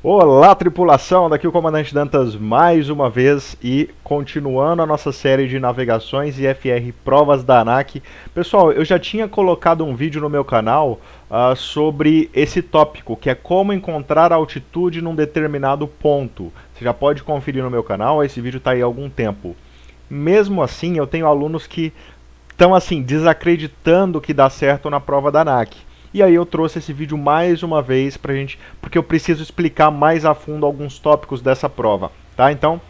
Olá, tripulação! Daqui o Comandante Dantas mais uma vez e continuando a nossa série de navegações e FR Provas da ANAC. Pessoal, eu já tinha colocado um vídeo no meu canal sobre esse tópico, que é como encontrar altitude num determinado ponto. Você já pode conferir no meu canal, esse vídeo está aí há algum tempo. Mesmo assim, eu tenho alunos que estão assim, desacreditando que dá certo na prova da ANAC. E aí eu trouxe esse vídeo mais uma vez pra gente, porque eu preciso explicar mais a fundo alguns tópicos dessa prova, tá? Então,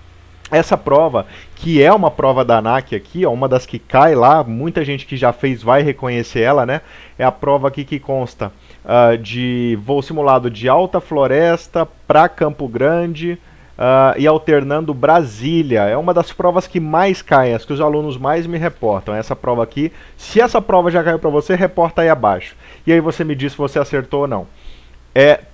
essa prova, que é uma prova da ANAC aqui, ó, uma das que cai lá, muita gente que já fez vai reconhecer ela, né? É a prova aqui que consta de voo simulado de Alta Floresta para Campo Grande, e alternando Brasília. É uma das provas que mais caem, as que os alunos mais me reportam. Essa prova aqui, se essa prova já caiu para você, reporta aí abaixo. E aí você me diz se você acertou ou não.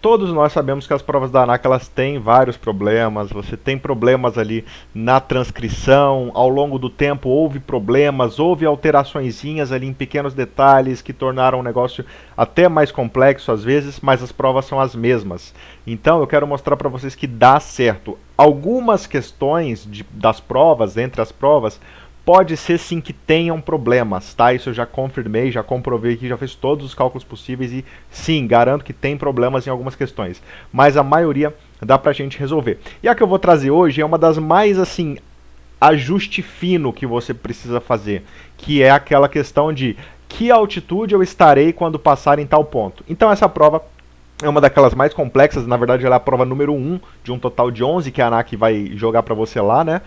Todos nós sabemos que as provas da ANAC elas têm vários problemas, você tem problemas ali na transcrição, ao longo do tempo houve problemas, houve alteraçõezinhas ali em pequenos detalhes que tornaram o negócio até mais complexo às vezes, mas as provas são as mesmas. Então eu quero mostrar para vocês que dá certo. Algumas questões das provas, entre as provas, pode ser sim que tenham problemas, tá? Isso eu já confirmei, já comprovei que já fiz todos os cálculos possíveis e sim, garanto que tem problemas em algumas questões. Mas a maioria dá pra gente resolver. E a que eu vou trazer hoje é uma das mais, assim, ajuste fino que você precisa fazer, que é aquela questão de que altitude eu estarei quando passar em tal ponto. Então essa prova é uma daquelas mais complexas, na verdade ela é a prova número 1 de um total de 11 que a ANAC vai jogar pra você lá, né?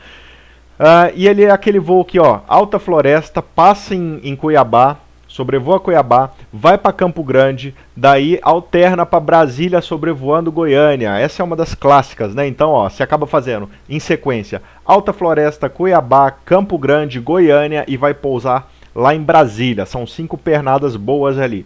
E ele é aquele voo aqui, ó, Alta Floresta, passa em Cuiabá, sobrevoa Cuiabá, vai para Campo Grande, daí alterna para Brasília sobrevoando Goiânia. Essa é uma das clássicas, né? Então, ó, você acaba fazendo em sequência Alta Floresta, Cuiabá, Campo Grande, Goiânia e vai pousar lá em Brasília. São 5 pernadas boas ali.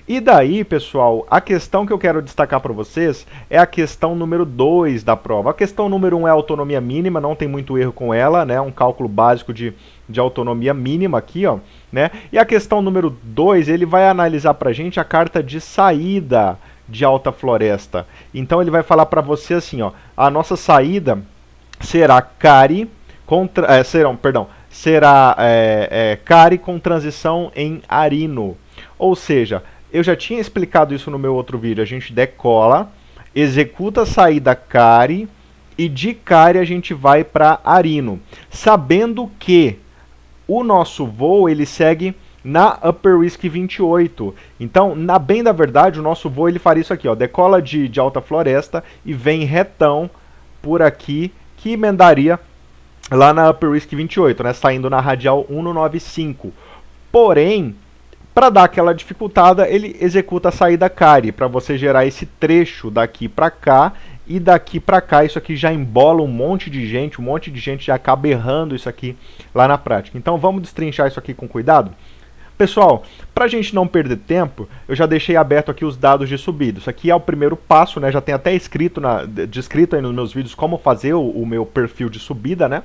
E daí, pessoal, a questão que eu quero destacar para vocês é a questão número 2 da prova. A questão número 1 é a autonomia mínima, não tem muito erro com ela, né? Um cálculo básico de autonomia mínima aqui, ó, né? E a questão número 2, ele vai analisar para a gente a carta de saída de Alta Floresta. Então ele vai falar para você assim, ó, a nossa saída será Cari Cari com transição em Arino. Ou seja, eu já tinha explicado isso no meu outro vídeo. A gente decola, executa a saída Cari e de Cari a gente vai para Arino, sabendo que o nosso voo ele segue na Upper Risk 28. Então, na bem da verdade, o nosso voo ele faria isso aqui, ó, decola de Alta Floresta e vem retão por aqui que emendaria lá na Upper Risk 28, né, saindo na radial 195. Porém, para dar aquela dificultada, ele executa a saída Cari, para você gerar esse trecho daqui para cá e daqui para cá. Isso aqui já embola um monte de gente já acaba errando isso aqui lá na prática. Então vamos destrinchar isso aqui com cuidado? Pessoal, para a gente não perder tempo, eu já deixei aberto aqui os dados de subida. Isso aqui é o primeiro passo, né? Já tem até descrito aí nos meus vídeos como fazer o meu perfil de subida, né?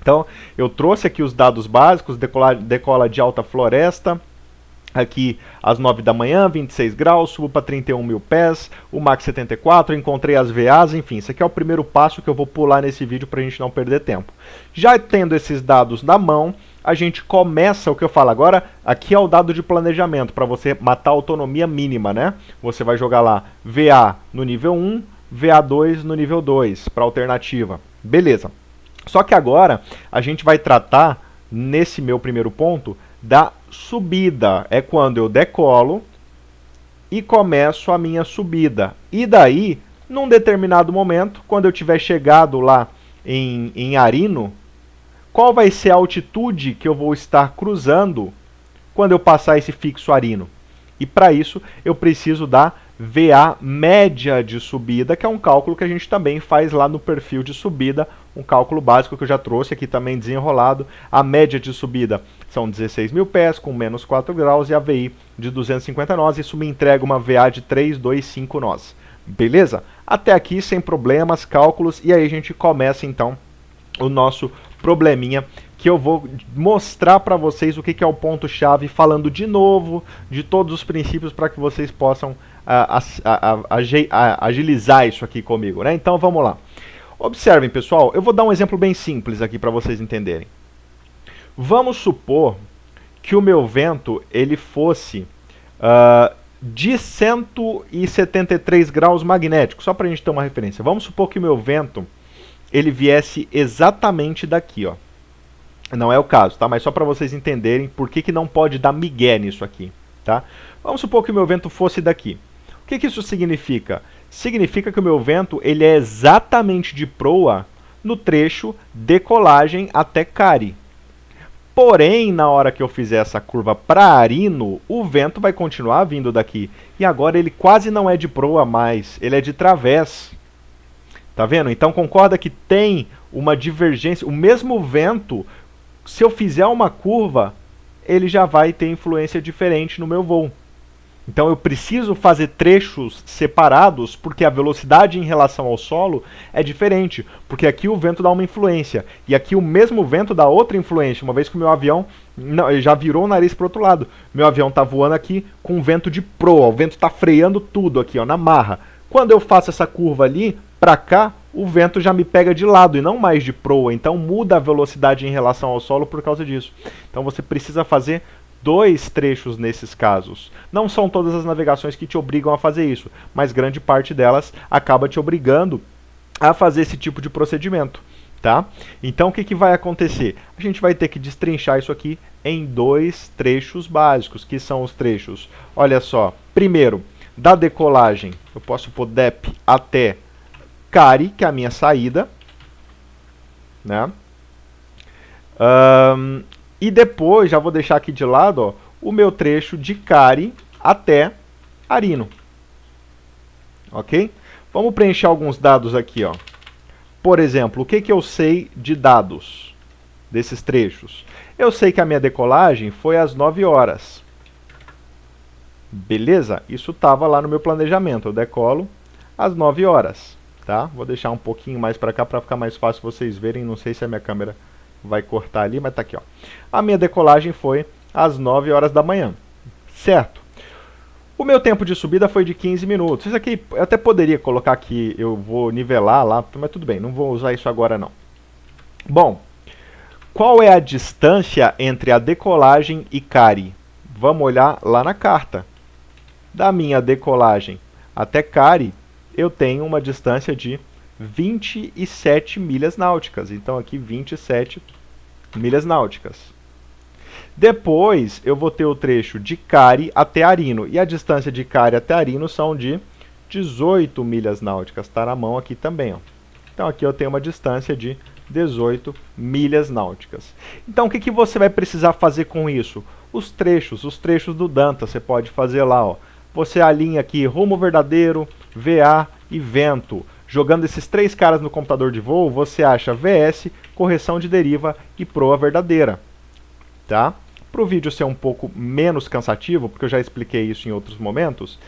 Então, eu trouxe aqui os dados básicos, decola de Alta Floresta, aqui às 9 da manhã, 26 graus, subo para 31 mil pés, o Mach 74, encontrei as VAs, enfim, isso aqui é o primeiro passo que eu vou pular nesse vídeo para a gente não perder tempo. Já tendo esses dados na mão, a gente começa o que eu falo agora, aqui é o dado de planejamento, para você matar a autonomia mínima, né? Você vai jogar lá VA no nível 1, VA2 no nível 2, para alternativa. Beleza. Só que agora a gente vai tratar, nesse meu primeiro ponto, da subida. É quando eu decolo e começo a minha subida. E daí, num determinado momento, quando eu tiver chegado lá em Arino, qual vai ser a altitude que eu vou estar cruzando quando eu passar esse fixo Arino? E para isso eu preciso da VA média de subida, que é um cálculo que a gente também faz lá no perfil de subida, um cálculo básico que eu já trouxe aqui também desenrolado. A média de subida são 16 mil pés com menos 4 graus e a VI de 250 nós. Isso me entrega uma VA de 325 nós. Beleza? Até aqui sem problemas, cálculos, e aí a gente começa então o nosso probleminha, que eu vou mostrar para vocês o que é o ponto-chave, falando de novo de todos os princípios para que vocês possam agilizar isso aqui comigo, né? Então vamos lá. Observem, pessoal, eu vou dar um exemplo bem simples aqui para vocês entenderem. Vamos supor que o meu vento ele fosse de 173 graus magnético, só para a gente ter uma referência. Vamos supor que o meu vento ele viesse exatamente daqui, ó. Não é o caso, tá? Mas só para vocês entenderem por que não pode dar migué nisso aqui, tá? Vamos supor que o meu vento fosse daqui. O que isso significa? Significa que o meu vento ele é exatamente de proa no trecho decolagem até Cari. Porém, na hora que eu fizer essa curva para Arino, o vento vai continuar vindo daqui. E agora ele quase não é de proa mais, ele é de través. Tá vendo? Então concorda que tem uma divergência. O mesmo vento, se eu fizer uma curva, ele já vai ter influência diferente no meu voo. Então eu preciso fazer trechos separados, porque a velocidade em relação ao solo é diferente. Porque aqui o vento dá uma influência, e aqui o mesmo vento dá outra influência, uma vez que o meu avião ele já virou o nariz para o outro lado. Meu avião está voando aqui com vento de proa, o vento está freando tudo aqui, ó, na marra. Quando eu faço essa curva ali, para cá, o vento já me pega de lado e não mais de proa, então muda a velocidade em relação ao solo por causa disso. Então você precisa fazer 2 trechos nesses casos. Não são todas as navegações que te obrigam a fazer isso, mas grande parte delas acaba te obrigando a fazer esse tipo de procedimento, tá? Então o que vai acontecer? A gente vai ter que destrinchar isso aqui em 2 trechos básicos, que são os trechos, olha só, primeiro, da decolagem, eu posso pôr DEP até Cari, que é a minha saída, né? E depois, já vou deixar aqui de lado, ó, o meu trecho de Cari até Arino. Ok? Vamos preencher alguns dados aqui, ó. Por exemplo, o que eu sei de dados desses trechos? Eu sei que a minha decolagem foi às 9 horas. Beleza? Isso estava lá no meu planejamento. Eu decolo às 9 horas. Tá? Vou deixar um pouquinho mais para cá para ficar mais fácil vocês verem. Não sei se a minha câmera vai cortar ali, mas tá aqui, ó. A minha decolagem foi às 9 horas da manhã. Certo? O meu tempo de subida foi de 15 minutos. Isso aqui eu até poderia colocar aqui, eu vou nivelar lá, mas tudo bem, não vou usar isso agora não. Bom, qual é a distância entre a decolagem e Cari? Vamos olhar lá na carta. Da minha decolagem até Cari, eu tenho uma distância de 27 milhas náuticas. Então aqui 27 milhas náuticas. Depois eu vou ter o trecho de Cari até Arino. E a distância de Cari até Arino são de 18 milhas náuticas. Está na mão aqui também, ó. Então aqui eu tenho uma distância de 18 milhas náuticas. Então o que você vai precisar fazer com isso? Os trechos do Danta, você pode fazer lá, ó. Você alinha aqui rumo verdadeiro, VA e vento. Jogando esses 3 caras no computador de voo, você acha VS, correção de deriva e proa verdadeira. Tá? Para o vídeo ser um pouco menos cansativo, porque eu já expliquei isso em outros momentos,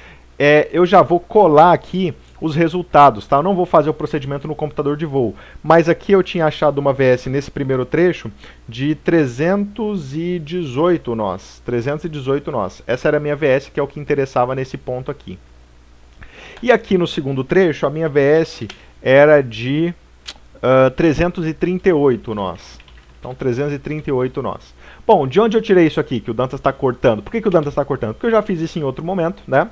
eu já vou colar aqui os resultados. Tá? Eu não vou fazer o procedimento no computador de voo, mas aqui eu tinha achado uma VS nesse primeiro trecho de 318 nós. 318 nós. Essa era a minha VS, que é o que interessava nesse ponto aqui. E aqui no segundo trecho, a minha VS era de 338 nós. Então, 338 nós. Bom, de onde eu tirei isso aqui, que o Dantas está cortando? Por que o Dantas está cortando? Porque eu já fiz isso em outro momento, né?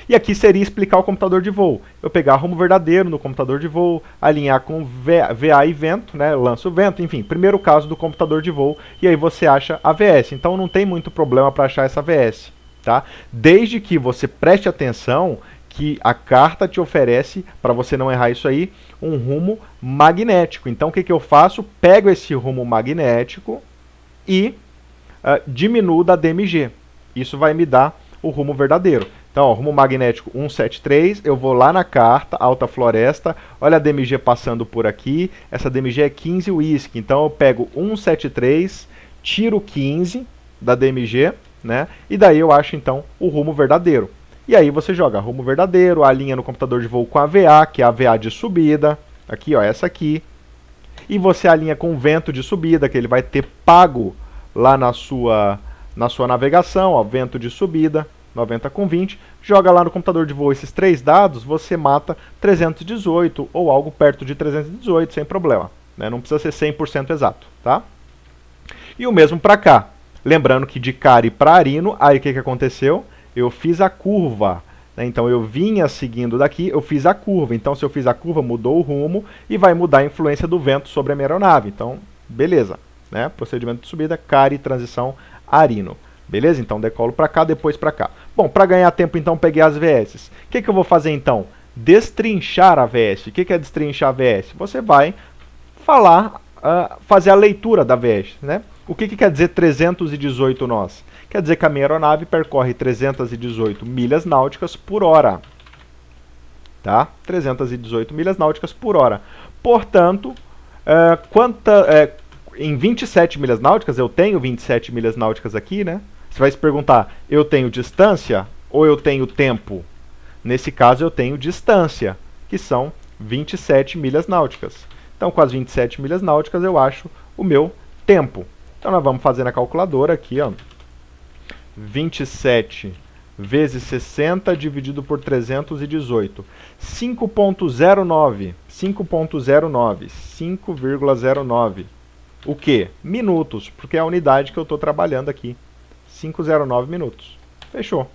E aqui seria explicar o computador de voo. Eu pegar rumo verdadeiro no computador de voo, alinhar com VA e vento, né? Lanço o vento, enfim, primeiro caso do computador de voo, e aí você acha a VS. Então não tem muito problema para achar essa VS, tá? Desde que você preste atenção que a carta te oferece, para você não errar isso aí, um rumo magnético. Então o que eu faço? Pego esse rumo magnético e diminuo da DMG. Isso vai me dar o rumo verdadeiro. Então, ó, rumo magnético 173, eu vou lá na carta, Alta Floresta, olha a DMG passando por aqui, essa DMG é 15 whisky, então eu pego 173, tiro 15 da DMG, né, e daí eu acho então o rumo verdadeiro. E aí você joga rumo verdadeiro, alinha no computador de voo com a VA, que é a VA de subida, aqui ó, essa aqui, e você alinha com o vento de subida, que ele vai ter pago lá na sua navegação, ó, vento de subida, 90 com 20, joga lá no computador de voo esses 3 dados, você mata 318 ou algo perto de 318 sem problema, né? Não precisa ser 100% exato, tá? E o mesmo para cá. Lembrando que de Cari para Arino, aí o que aconteceu? Eu fiz a curva, né? Então eu vinha seguindo daqui, eu fiz a curva. Então se eu fiz a curva, mudou o rumo e vai mudar a influência do vento sobre a minha aeronave. Então, beleza, né? Procedimento de subida, Cari, transição, Arino. Beleza? Então decolo para cá, depois para cá. Bom, para ganhar tempo então peguei as VS. O que eu vou fazer então? Destrinchar a VS. O que é destrinchar a VS? Você vai falar, fazer a leitura da VS, né? O que quer dizer 318 nós? Quer dizer que a minha aeronave percorre 318 milhas náuticas por hora. Tá? 318 milhas náuticas por hora. Portanto, em 27 milhas náuticas, eu tenho 27 milhas náuticas aqui, né? Você vai se perguntar, eu tenho distância ou eu tenho tempo? Nesse caso, eu tenho distância, que são 27 milhas náuticas. Então, com as 27 milhas náuticas, eu acho o meu tempo. Então, nós vamos fazer na calculadora aqui, ó. 27 vezes 60 dividido por 318. 5.09. 5.09. O que? Minutos, porque é a unidade que eu estou trabalhando aqui. 509 minutos. Fechou.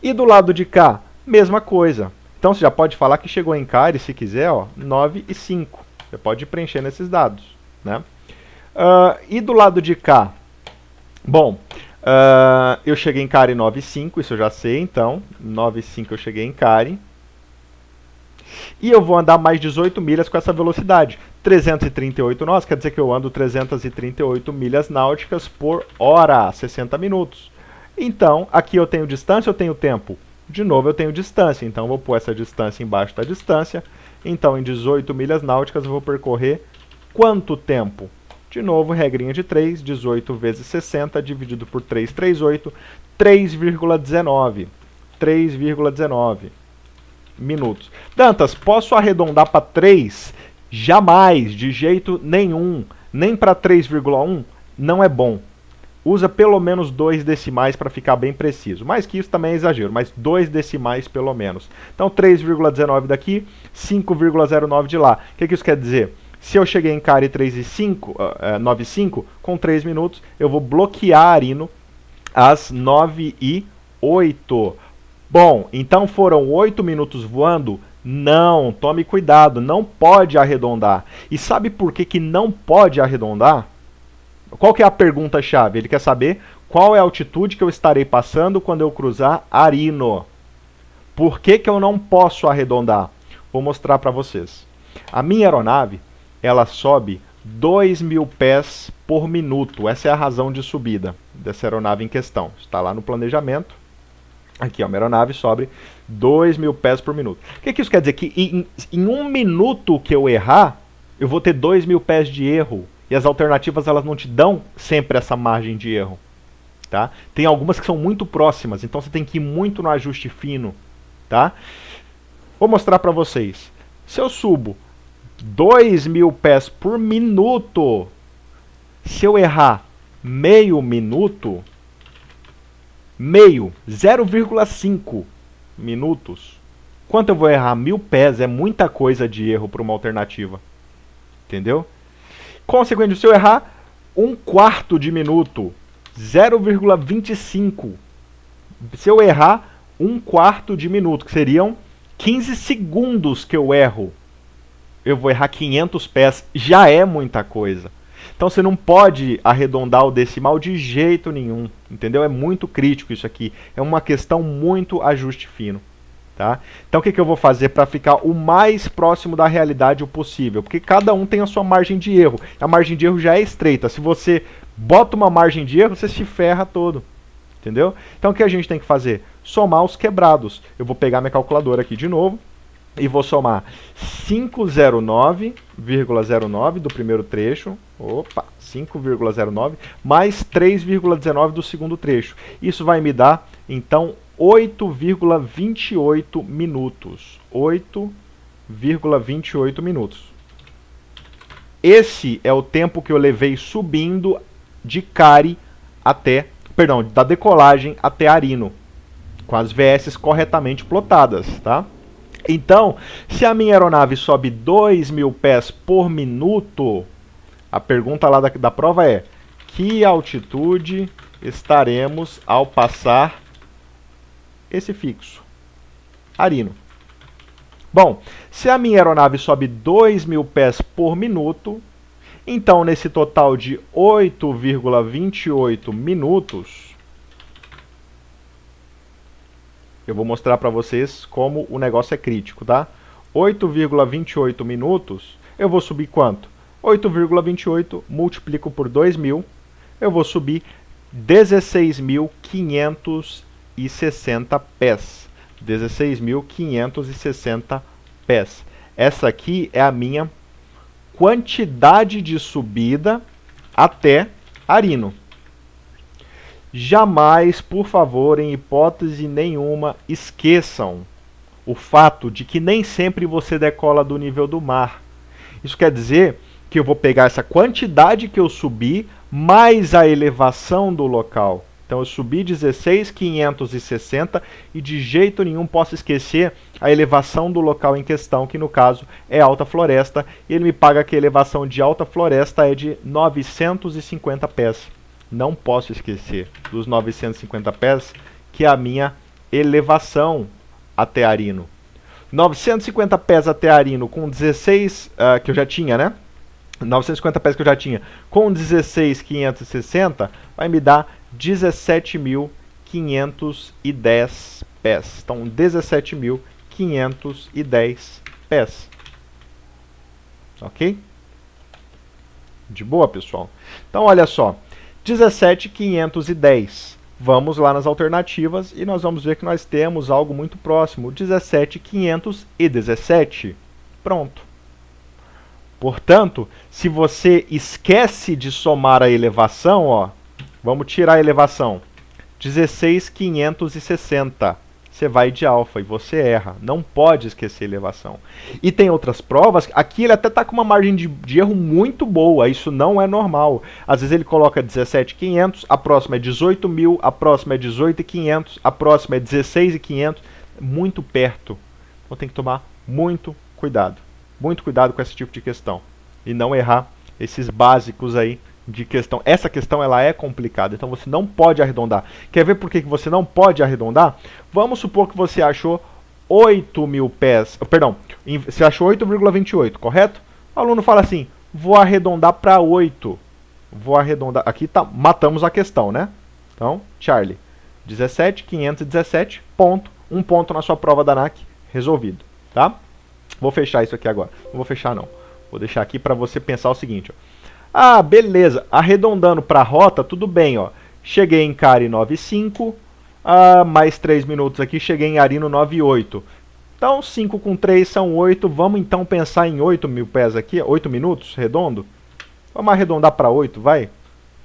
E do lado de cá, mesma coisa. Então você já pode falar que chegou em Cari, se quiser, ó, 9 e 5. Você pode ir preenchendo esses dados, né? E do lado de cá, bom, eu cheguei em Cari 9 e 5, isso eu já sei, então, 9 e 5 eu cheguei em Cari. E eu vou andar mais 18 milhas com essa velocidade. 338 nós, quer dizer que eu ando 338 milhas náuticas por hora, 60 minutos. Então, aqui eu tenho distância, eu tenho tempo. De novo, eu tenho distância, então eu vou pôr essa distância embaixo da distância. Então, em 18 milhas náuticas, eu vou percorrer quanto tempo? De novo, regrinha de 3, 18 vezes 60, dividido por 338, 3,19. 3,19 minutos. Dantas, posso arredondar para 3? Jamais, de jeito nenhum. Nem para 3,1 não é bom. Usa pelo menos 2 decimais para ficar bem preciso. Mais que isso também é exagero, mas 2 decimais pelo menos. Então 3,19 daqui, 5,09 de lá. O que isso quer dizer? Se eu cheguei em Cari 9,5, com 3 minutos, eu vou bloquear Arino às 9h08. Bom, então foram 8 minutos voando? Não, tome cuidado, não pode arredondar. E sabe por que não pode arredondar? Qual que é a pergunta-chave? Ele quer saber qual é a altitude que eu estarei passando quando eu cruzar Arino. Por que eu não posso arredondar? Vou mostrar para vocês. A minha aeronave, ela sobe 2.000 pés por minuto. Essa é a razão de subida dessa aeronave em questão. Está lá no planejamento. Aqui, ó, minha aeronave sobe 2.000 pés por minuto. O que isso quer dizer? Que em 1 minuto que eu errar, eu vou ter 2.000 pés de erro. E as alternativas, elas não te dão sempre essa margem de erro. Tá? Tem algumas que são muito próximas, então você tem que ir muito no ajuste fino. Tá? Vou mostrar para vocês. Se eu subo 2.000 pés por minuto, se eu errar meio minuto, 0,5 minutos, quanto eu vou errar? 1.000 pés, é muita coisa de erro para uma alternativa. Entendeu? Consequentemente, se eu errar 1/4 de minuto, 0,25. Se eu errar 1/4 de minuto, que seriam 15 segundos que eu erro, eu vou errar 500 pés, já é muita coisa. Então você não pode arredondar o decimal de jeito nenhum, entendeu? É muito crítico isso aqui, é uma questão muito ajuste fino. Tá? Então o que eu vou fazer para ficar o mais próximo da realidade o possível? Porque cada um tem a sua margem de erro. A margem de erro já é estreita. Se você bota uma margem de erro, você se ferra todo. Entendeu? Então o que a gente tem que fazer? Somar os quebrados. Eu vou pegar minha calculadora aqui de novo e vou somar 509,09 do primeiro trecho. Opa, 5,09 mais 3,19 do segundo trecho. Isso vai me dar, então, 8,28 minutos. 8,28 minutos. esse é o tempo que eu levei subindo de Cari até, perdão, da decolagem até Arino, com as VS corretamente plotadas, tá? Então, se a minha aeronave sobe 2.000 pés por minuto, a pergunta lá da prova é: que altitude estaremos ao passar esse fixo? Arino. Bom, se a minha aeronave sobe 2.000 pés por minuto, então nesse total de 8,28 minutos, eu vou mostrar para vocês como o negócio é crítico, tá? 8,28 minutos, eu vou subir quanto? 8,28 multiplico por 2.000, eu vou subir 16.560 pés. 16.560 pés. Essa aqui é a minha quantidade de subida até Arino. Jamais, por favor, em hipótese nenhuma, esqueçam o fato de que nem sempre você decola do nível do mar. Isso quer dizer que eu vou pegar essa quantidade que eu subi mais a elevação do local. Então eu subi 16.560 e de jeito nenhum posso esquecer a elevação do local em questão, que no caso é Alta Floresta, e ele me paga que a elevação de Alta Floresta é de 950 pés. Não posso esquecer dos 950 pés, que é a minha elevação até Arino. 950 pés até Arino com 16, que eu já tinha, né? 950 pés que eu já tinha, com 16.560, vai me dar 17.510 pés. Então, 17.510 pés. Ok? De boa, pessoal? Então, olha só. 17.510. Vamos lá nas alternativas e nós vamos ver que nós temos algo muito próximo. 17.517. Pronto. Portanto, se você esquece de somar a elevação, ó, vamos tirar a elevação. 16.560. Você vai de alfa e você erra. Não pode esquecer a elevação. E tem outras provas, aqui ele até está com uma margem de erro muito boa. Isso não é normal. Às vezes ele coloca 17.500, a próxima é 18.000, a próxima é 18.500, a próxima é 16.500. Muito perto. Então tem que tomar muito cuidado. Muito cuidado com esse tipo de questão. E não errar esses básicos aí de questão. Essa questão ela é complicada, então você não pode arredondar. Quer ver por que você não pode arredondar? Vamos supor que você achou 8.000 pés. Perdão, você achou 8,28, correto? O aluno fala assim, vou arredondar para 8. Vou arredondar. Aqui tá, matamos a questão, né? Então, Charlie, 17.517, ponto. Um ponto na sua prova da ANAC, resolvido, tá? Vou fechar isso aqui agora. Não vou fechar, não. Vou deixar aqui para você pensar o seguinte. Ó. Ah, beleza. Arredondando para a rota, tudo bem. Ó. Cheguei em Cari 9,5. Mais 3 minutos aqui. Cheguei em Arino 9,8. Então, 5 com 3 são 8. Vamos então pensar em 8.000 pés aqui. 8 minutos, redondo. Vamos arredondar para 8, vai.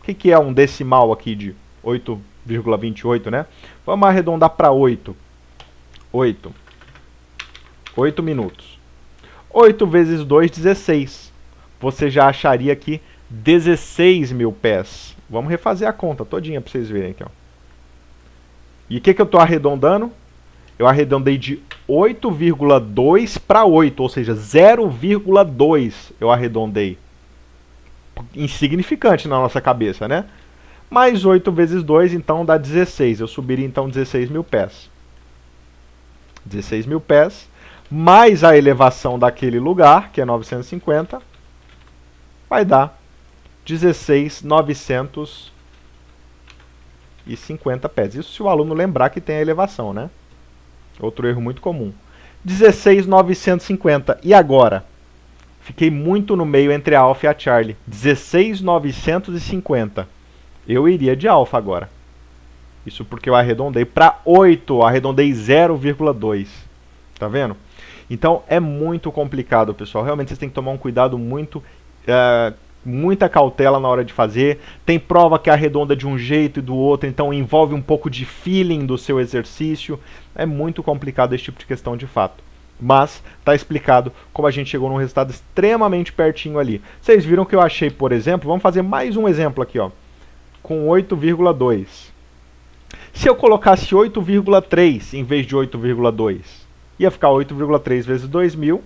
O que é um decimal aqui de 8,28, né? Vamos arredondar para 8. 8 minutos. 8 vezes 2, 16. Você já acharia aqui 16.000 pés. Vamos refazer a conta todinha para vocês verem aqui. Ó. E o que eu estou arredondando? Eu arredondei de 8,2 para 8, ou seja, 0,2 eu arredondei. Insignificante na nossa cabeça, né? Mais 8 vezes 2, então dá 16. Eu subiria então 16.000 pés. 16.000 pés. Mais a elevação daquele lugar, que é 950, vai dar 16.950 pés. Isso se o aluno lembrar que tem a elevação, né? Outro erro muito comum. 16.950. E agora? Fiquei muito no meio entre a Alfa e a Charlie. 16.950. Eu iria de Alfa agora. Isso porque eu arredondei para 8. Arredondei 0,2. Tá vendo? Então é muito complicado, pessoal. Realmente vocês têm que tomar um cuidado muita cautela na hora de fazer. Tem prova que arredonda de um jeito e do outro, então envolve um pouco de feeling do seu exercício. É muito complicado esse tipo de questão de fato. Mas está explicado como a gente chegou num resultado extremamente pertinho ali. Vocês viram que eu achei, por exemplo, vamos fazer mais um exemplo aqui, ó, com 8,2. Se eu colocasse 8,3 em vez de 8,2, ia ficar 8,3 vezes 2.000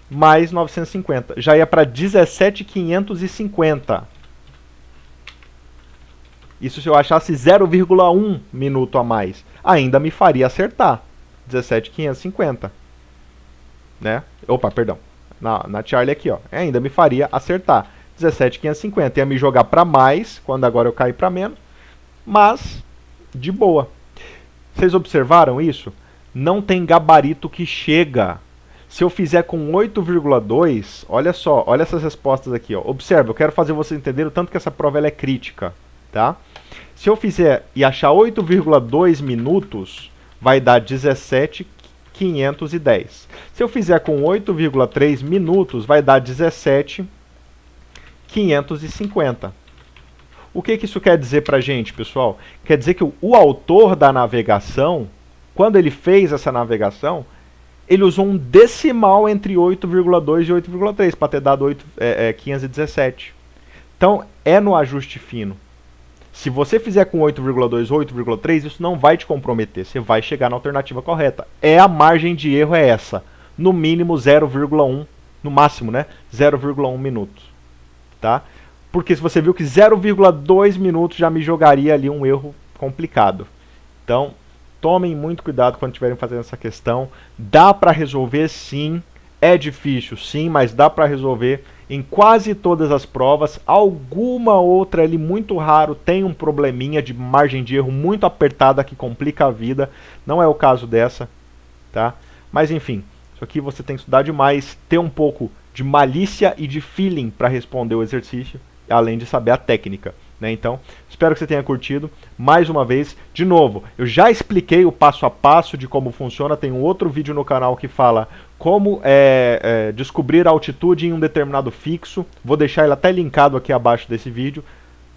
mais 950. Já ia para 17.550. Isso se eu achasse 0,1 minuto a mais. Ainda me faria acertar. 17.550. Né? Opa, perdão. Na Charlie aqui, ó. Ainda me faria acertar. 17.550. Ia me jogar para mais, quando agora eu caí para menos. Mas, de boa. Vocês observaram isso? Não tem gabarito que chega. Se eu fizer com 8,2, olha só, olha essas respostas aqui, ó. Observe, eu quero fazer vocês entenderem o tanto que essa prova ela é crítica, tá? Se eu fizer e achar 8,2 minutos, vai dar 17.510. Se eu fizer com 8,3 minutos, vai dar 17.550. O que isso quer dizer pra gente, pessoal? Quer dizer que o autor da navegação, quando ele fez essa navegação, ele usou um decimal entre 8,2 e 8,3 para ter dado 517. Então, é no ajuste fino. Se você fizer com 8,2 ou 8,3, isso não vai te comprometer. Você vai chegar na alternativa correta. A margem de erro é essa. No mínimo 0,1, no máximo, né? 0,1 minutos. Tá? Porque se você viu que 0,2 minutos já me jogaria ali um erro complicado. Então, tomem muito cuidado quando estiverem fazendo essa questão. Dá para resolver sim, é difícil sim, mas dá para resolver em quase todas as provas. Alguma outra ali, muito raro, tem um probleminha de margem de erro muito apertada que complica a vida. Não é o caso dessa, tá? Mas enfim, isso aqui você tem que estudar demais, ter um pouco de malícia e de feeling para responder o exercício, além de saber a técnica. Né? Então, espero que você tenha curtido. Mais uma vez, de novo, eu já expliquei o passo a passo de como funciona. Tem um outro vídeo no canal que fala como descobrir a altitude em um determinado fixo. Vou deixar ele até linkado aqui abaixo desse vídeo.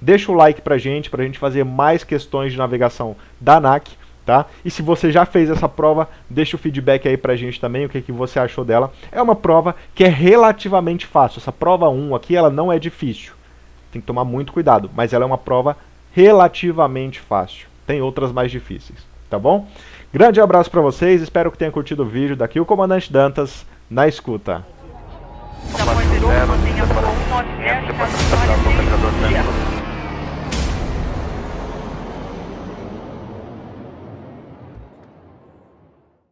Deixa o like pra gente fazer mais questões de navegação da ANAC. Tá? E se você já fez essa prova, deixa o feedback aí pra gente também, o que você achou dela. É uma prova que é relativamente fácil. Essa prova 1 aqui, ela não é difícil. Tem que tomar muito cuidado, mas ela é uma prova relativamente fácil. Tem outras mais difíceis, tá bom? Grande abraço para vocês, espero que tenham curtido o vídeo. Daqui o Comandante Dantas, na escuta.